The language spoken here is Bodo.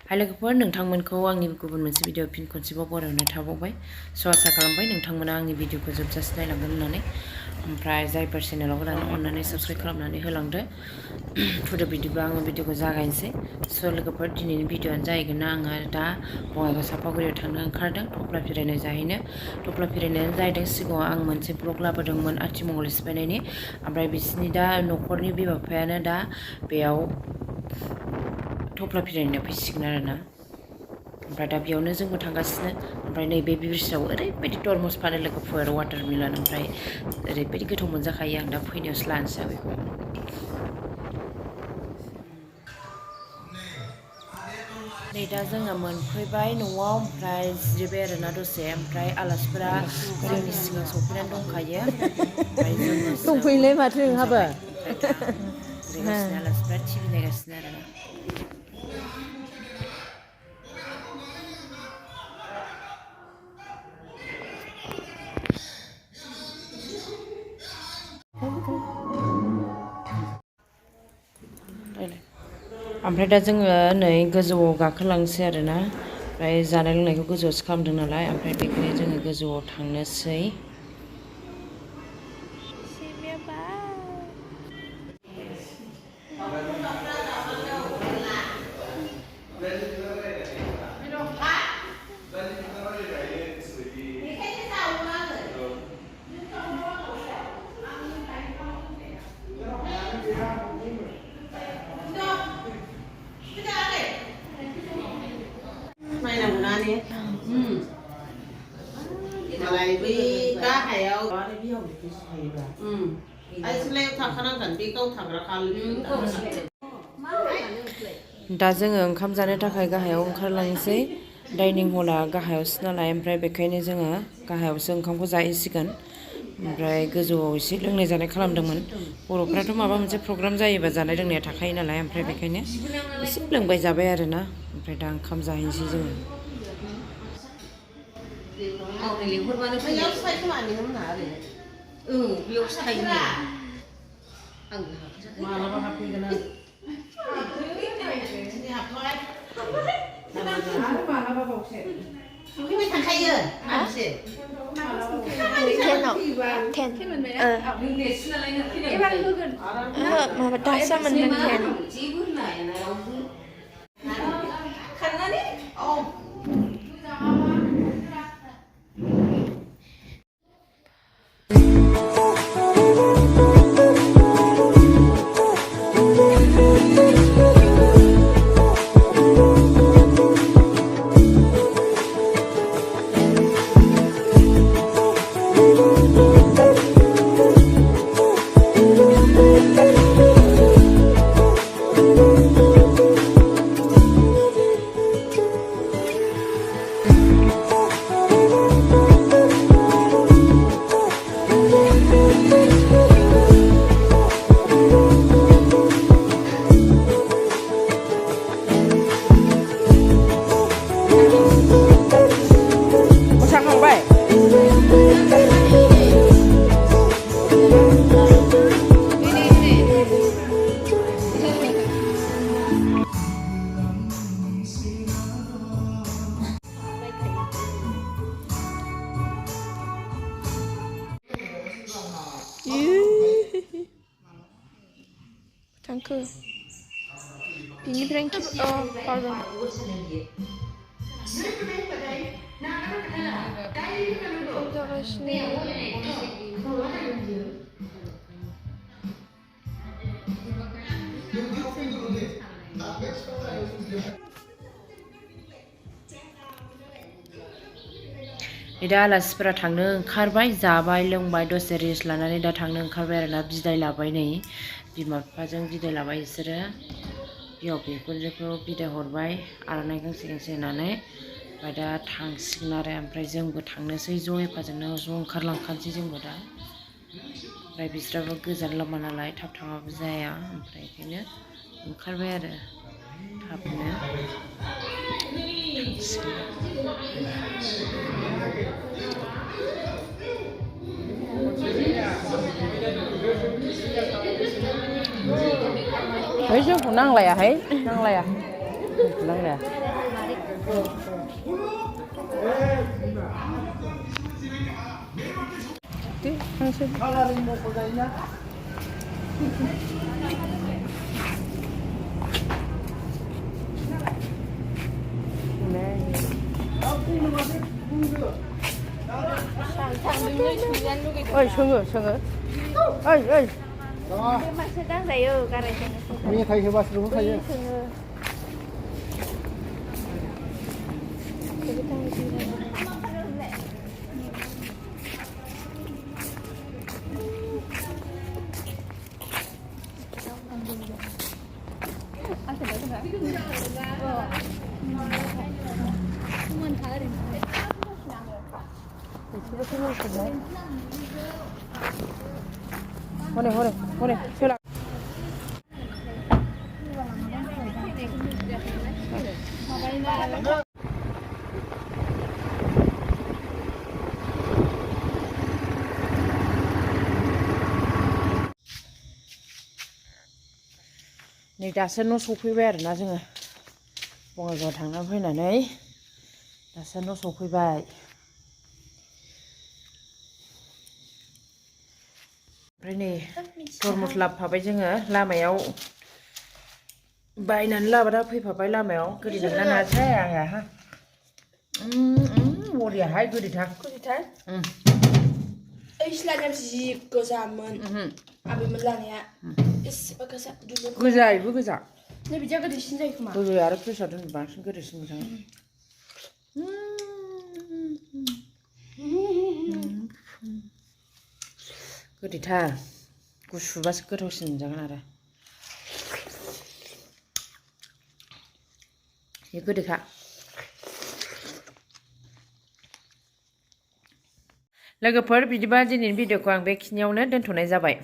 हाय लोगोफोर नोंथांमोनखौ आंनि गुबुन मोनसे भिडिअ फिन खनसेबाव बरायहरनाय थाबावबाय स' आसा खालामबाय नोंथांमोना आंनि भिडिअखौ जोबजासे नायलांगोन होननानै ओमफ्राय जायफोर चेनेलाव गोदान अननानै साबस्क्राइब खालामनानै होलांदो फुदो बिदिबा आङो भिडिअखौ जागायनोसै स' लोगोफोर दिनैनि भिडिअआनो जाहैगोन आङो दा बङाइगाव सापागुरियाव थांनो ओंखारदों थफ्ला फिरायनाय जाहैनो थफ्ला फिरायनायानो जाहैदों सिगाङाव आं मोनसे ब्लग लाबोदोंमोन आथिमंगल सिफायनायनि ओमफ्राय बिसिनि दा न'खरनि बिमा बिफायानो दा बेयाव थफ्ला फिरायनो फैसिगोन आरोना ओमफ्राय दा बेयावनो जोंबो थांगासिनो ओमफ्राय नैबे ब्रिजआव ओरैबायदि तरमुज फानो लोगोफोर वाटारमेलन ओमफ्राय ओरैबायदि गोथाव मोनजाखायो आं दा फैनायावसो लानोसै बेखौ नै दा जोङो मोनफैबाय न'आव ओमफ्राय जिरायबाय आरोना दसे ओमफ्राय आलासिफोरा जोंनि सिगां सफैनानै दंखायो ओमफ्राय जोङोसो दंफैयोलै माथो नोंहाबो उनजाबाय ओमफ्राय दा जिरायगासिनो आलासिफ्रा टिभि नायगासिनो आरोना ओमफ्राय दा जोङो नै गोजौआव गाखोलांसै आरोना ओमफ्राय जानाय लोंनायखौ गोजौआवसो खालामदों नालाय ओमफ्राय बेखायनो जोङो गोजौआव थांनोसै Malai bi ka hayau ai selain थाखानांगोन बे गाव थाग्रा दा जोङो ओंखाम जानो थाखाय गाहायाव ओंखारलांसै डाइनिं हला गाहायावसो नालाय ओमफ्राय बेखायनो जोङो गाहायावसो ओंखामखौ जाहैसिगोन ओमफ्राय गोजौआव एसे लोंनाय जानाय खालामदोंमोन बर'फ्राथ' माबा मोनसे प्रग्राम जायोबा जानाय लोंनाया थाखायो नालाय ओमफ्राय बेखायनो एसे लोंबाय जाबाय आरोना ओमफ्राय दा ओंखाम जाहैनोसै जोङो लिंहरबानो बैयाव साइ खोमानि होनना आरो बेयाव साइ आं मालाबा हाबफैगोन आं मालाबा बावसो फैबाय थाखायो आंसो माबा दासो मोनगोन खारनानै Danke. Bieniefręki. O, pardon. दा आलासिफोरा थांनो ओंखारबाय जाबाय लोंबाय दसे रेस्ट लानानै दा थांनो ओंखारबाय आरोना बिदाय लाबाय नै बिमा बिफाजों बिदाय लाबाय बिसोरो बिहाव बिखुनजोखौ बिदाय हरबाय आर'नाइ गांसे गांसे होनानै ओमफ्राय दा थांसिगोन आरो ओमफ्राय जोंबो थांनोसै ज' हेफाजाबनो ज' ओंखारलांखानोसै जोंबो दा ओमफ्राय बिस्राबो गोजान लामा नालाय थाब थाङाबो जाया ओमफ्राय बेखायनो ओंखारबाय आरो थाबनो Thấy chứ cũng năng lẻ thấy năng lẻ Lang Đi, ăn xin. Ơi, sungguh. Ơi. Mas sedang saya karena Ini kayak hebat dulu kayak. Hore, sila. नै दासो न' सफैबाय आरोना जोङो बङाइगाव थांनानै फैनानै दासो न' सफैबाय ओमफ्राय नै तरमुस लाबोफाबाय जोङो लामायाव बायनानै लाबोना फैफाबाय लामायाव गोदै नोंना नाजाय आंहा बरियाहाय गोदैथार Istilahnya sih gozaman. Abi melangnya. Bagasa dulu. गोजायैबो गोजा Ini bijak di sini cuma. गोदै आरो फ्रेसाव दोनबा बांसिन गोदैसिन मोजां गोदैथार गुसुबासो गोथावसिन मोनजागोन आरो बे गोदैखा लोगोफोर बिदिबा दिनैनि भिडिअखौ आं बेखिनियावनो दोनथ'नाय जाबाय